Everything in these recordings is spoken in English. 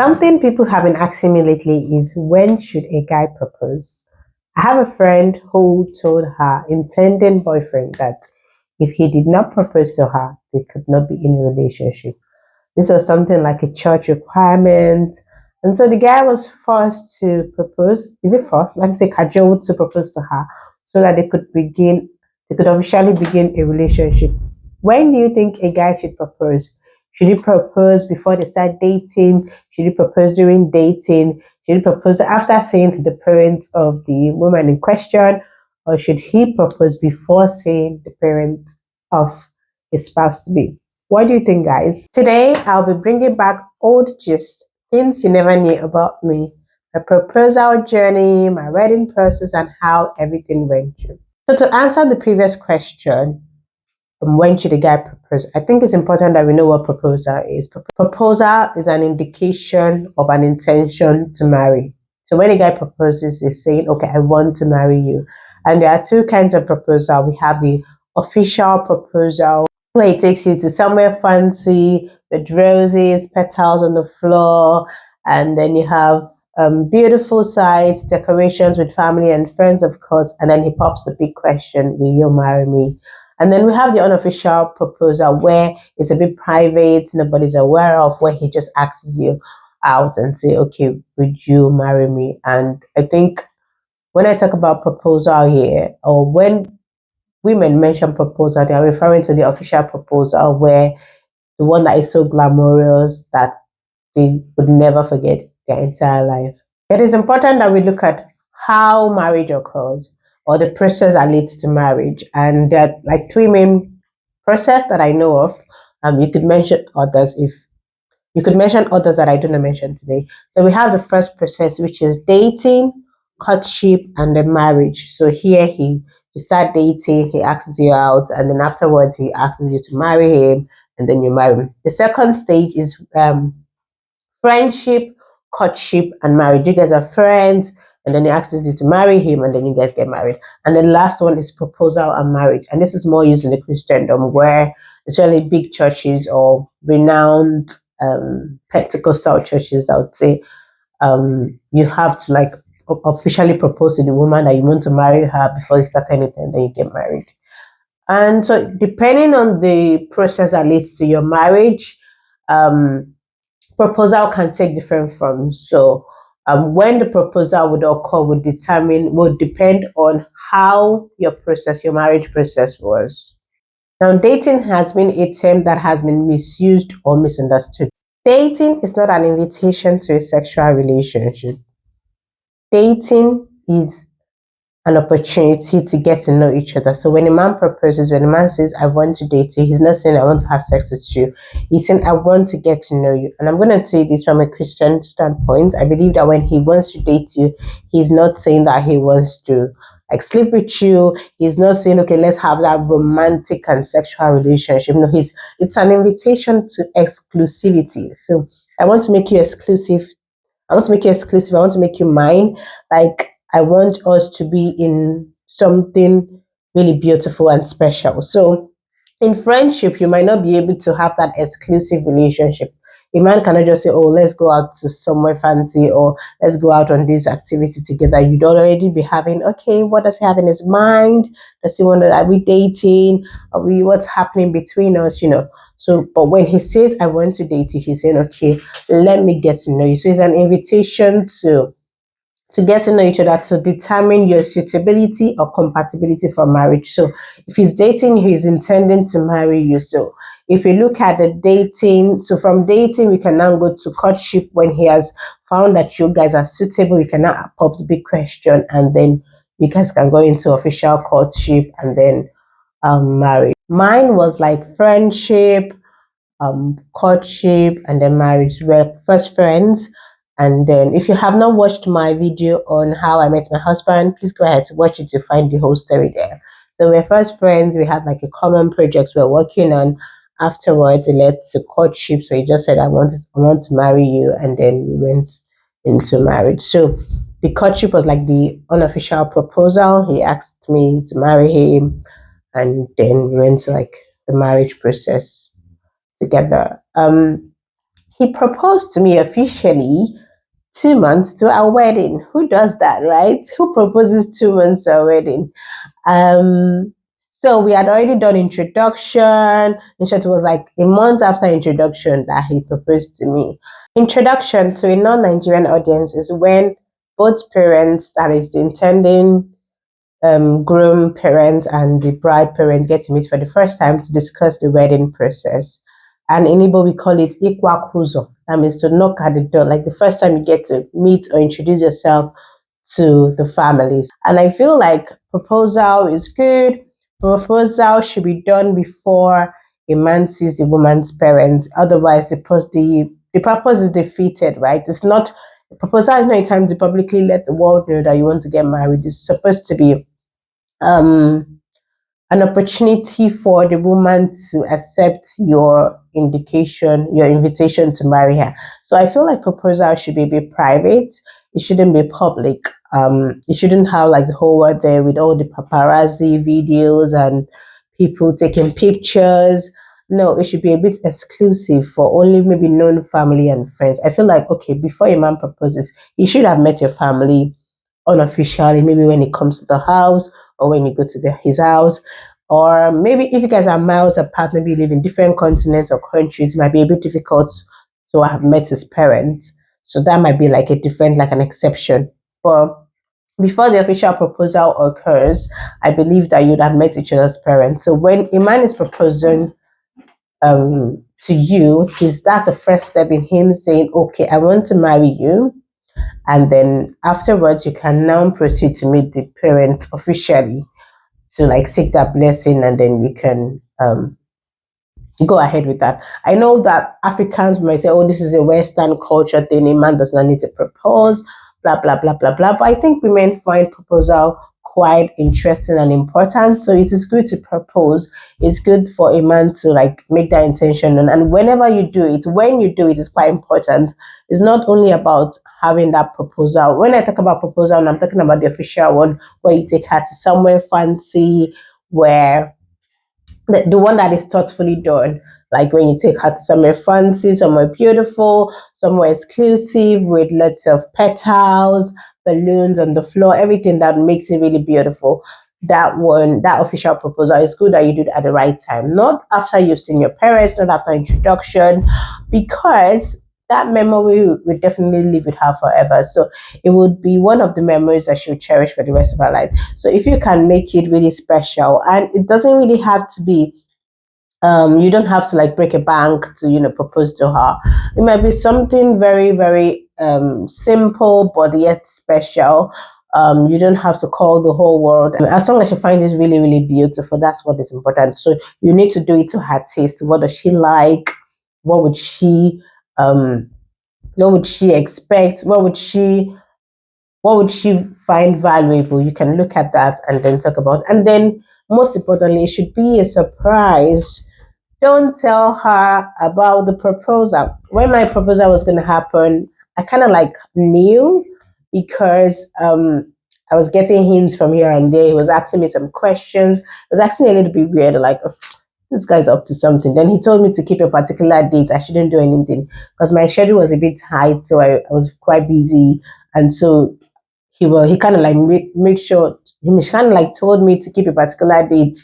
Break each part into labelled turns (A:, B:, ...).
A: Something people have been asking me lately is, when should a guy propose? I have a friend who told her intending boyfriend that if he did not propose to her, they could not be in a relationship. This was something like a church requirement. And so the guy was forced to propose. Is it forced? Let me say cajoled to propose to her so that they could officially begin a relationship. When do you think a guy should propose? Should he propose before they start dating? Should he propose during dating? Should he propose after saying the parents of the woman in question? Or should he propose before saying the parents of his spouse to be? What do you think, guys? Today, I'll be bringing back old gist, things you never knew about me, my proposal journey, my wedding process, and how everything went through. So, to answer the previous question, when should a guy propose? I think it's important that we know what proposal is. Proposal is an indication of an intention to marry. So when a guy proposes, he's saying, okay, I want to marry you. And there are two kinds of proposal. We have the official proposal, where he takes you to somewhere fancy with roses, petals on the floor, and then you have beautiful sights, decorations with family and friends, of course, and then he pops the big question, will you marry me? And then we have the unofficial proposal, where it's a bit private, nobody's aware of, where he just asks you out and say, okay, would you marry me? And I think when I talk about proposal here, or when women mention proposal, they are referring to the official proposal, where the one that is so glamorous that they would never forget their entire life. It is important that we look at how marriage occurs, or the process that leads to marriage. And there are like three main process that I know of. You could mention others if you could mention others that I do not mention today. So we have the first process, which is dating, courtship, and then marriage. So here you start dating, he asks you out, and then afterwards he asks you to marry him, and then you marry him. The second stage is friendship, courtship, and marriage. You guys are friends, and then he asks you to marry him, and then you guys get married. And the last one is proposal and marriage. And this is more used in the Christendom, where especially big churches or renowned Pentecostal churches, I would say, you have to like officially propose to the woman that you want to marry her before you start anything, then you get married. And so, depending on the process that leads to your marriage, proposal can take different forms. So, when the proposal would occur would depend on how your marriage process was. Now, dating has been a term that has been misused or misunderstood. Dating is not an invitation to a sexual relationship. Dating is an opportunity to get to know each other. So when a man proposes, when a man says, I want to date you, he's not saying, I want to have sex with you. He's saying, I want to get to know you. And I'm going to say this from a Christian standpoint. I believe that when he wants to date you, he's not saying that he wants to like sleep with you. He's not saying, okay, let's have that romantic and sexual relationship. No, it's an invitation to exclusivity. So I want to make you exclusive. I want to make you exclusive. I want to make you mine. Like, I want us to be in something really beautiful and special. So, in friendship, you might not be able to have that exclusive relationship. A man cannot just say, oh, let's go out to somewhere fancy, or let's go out on this activity together. You'd already be having, okay, what does he have in his mind? Does he want to, are we dating? Are we, what's happening between us, So, but when he says, I want to date you, he's saying, okay, let me get to know you. So it's an invitation to get to know each other, to determine your suitability or compatibility for marriage. So if he's dating you, he's intending to marry you. So if you look at the dating, so from dating, we can now go to courtship. When he has found that you guys are suitable, we can now pop the big question, and then you guys can go into official courtship and then marriage. Mine was like friendship, courtship, and then marriage. We're first friends. And then if you have not watched my video on how I met my husband, please go ahead to watch it to find the whole story there. So we're first friends. We had like a common project we're working on. Afterwards, it led to courtship. So he just said, I want to marry you. And then we went into marriage. So the courtship was like the unofficial proposal. He asked me to marry him. And then we went to like the marriage process together. he proposed to me officially 2 months to our wedding. Who does that, right? Who proposes 2 months to a wedding? Um, so we had already done introduction. In short, it was like a month after introduction that he proposed to me. Introduction to a non-Nigerian audience is when both parents, that is the intending groom parent and the bride parent, get to meet for the first time to discuss the wedding process. And in Igbo, we call it ikwakuzo. That means to knock at the door, like the first time you get to meet or introduce yourself to the families. And I feel like proposal is good. Proposal should be done before a man sees the woman's parents. Otherwise, the purpose is defeated, right? It's not proposal is not a time to publicly let the world know that you want to get married. It's supposed to be um an opportunity for the woman to accept your your invitation to marry her. So I feel like proposal should be a bit private. It shouldn't be public. It shouldn't have like the whole world there with all the paparazzi videos and people taking pictures. No, it should be a bit exclusive for only maybe known family and friends. I feel like okay, before a man proposes, you should have met your family unofficially, maybe when it comes to the house or when you go to his house. Or maybe if you guys are miles apart, maybe you live in different continents or countries, it might be a bit difficult to have met his parents. So that might be like a different, like an exception. But before the official proposal occurs, I believe that you'd have met each other's parents. So when a man is proposing to you, that's the first step in him saying, okay, I want to marry you. And then afterwards, you can now proceed to meet the parent officially to like seek that blessing, and then you can go ahead with that. I know that Africans might say, oh, this is a Western culture thing, a man does not need to propose, blah, blah, blah, blah, blah. But I think women find proposal quite interesting and important. So it is good to propose. It's good for a man to like make that intention. And whenever you do it, when you do it, it's quite important. It's not only about having that proposal. When I talk about proposal, I'm talking about the official one where you take her to somewhere fancy, where the one that is thoughtfully done, like when you take her to somewhere fancy, somewhere beautiful, somewhere exclusive with lots of petals, balloons on the floor, everything that makes it really beautiful. That one, that official proposal, is good that you do it at the right time, not after you've seen your parents, not after introduction, because that memory will definitely live with her forever. So it would be one of the memories that she'll cherish for the rest of her life. So if you can make it really special, and it doesn't really have to be you don't have to like break a bank to propose to her. It might be something very very simple but yet special. You don't have to call the whole world. As long as you find it really really beautiful, that's what is important. So you need to do it to her taste. What does she like? What would she um what would she expect? What would she find valuable? You can look at that and then talk about. And then most importantly, it should be a surprise. Don't tell her about the proposal. When my proposal was going to happen, I kind of like knew, because I was getting hints from here and there. He was asking me some questions. He was asking me a little bit weird, like, "Oh, this guy's up to something." Then he told me to keep a particular date. I shouldn't do anything because my schedule was a bit tight, so I was quite busy. And so he kind of like make sure he kind of like told me to keep a particular date,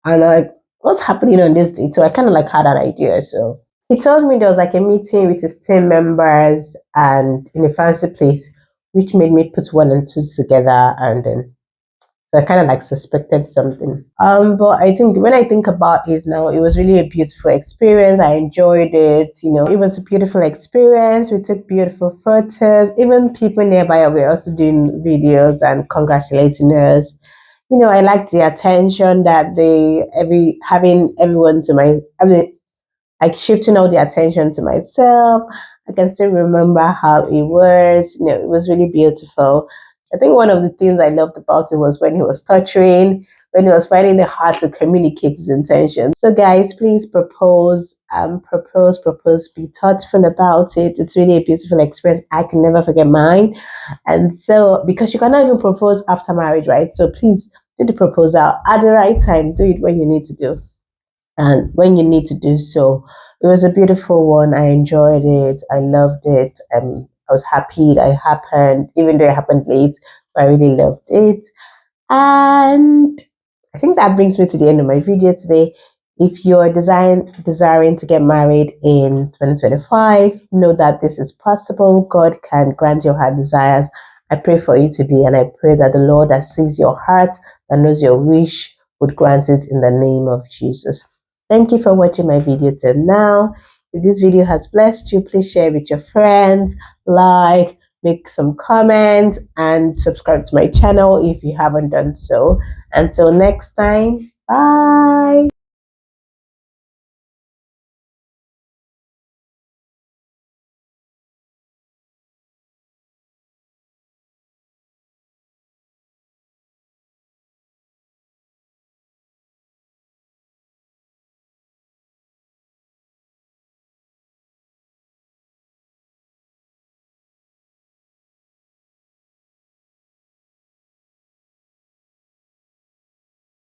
A: and like what's happening on this date. So I kind of like had an idea. So he told me there was like a meeting with his team members and in a fancy place, which made me put one and two together, and then so I kind of like suspected something. But I think when I think about it now, it was really a beautiful experience. I enjoyed it. It was a beautiful experience. We took beautiful photos. Even people nearby were also doing videos and congratulating us. I liked the attention that they having everyone to like shifting all the attention to myself. I can still remember how it was. It was really beautiful. I think one of the things I loved about it was when he was touching, when he was finding it hard to communicate his intentions. So guys, please propose, propose, be thoughtful about it. It's really a beautiful experience. I can never forget mine. And so, because you cannot even propose after marriage, right? So please do the proposal at the right time. Do it when you need to do. And when you need to do so, It was a beautiful one. I enjoyed it. I loved it. I was happy that it happened, even though it happened late. But I really loved it. And I think that brings me to the end of my video today. If you're desiring to get married in 2025, know that this is possible. God can grant your heart desires. I pray for you today, and I pray that the Lord that sees your heart, that knows your wish, would grant it in the name of Jesus. Thank you for watching my video till now. If this video has blessed you, please share it with your friends, like, make some comments, and subscribe to my channel if you haven't done so. Until next time, bye.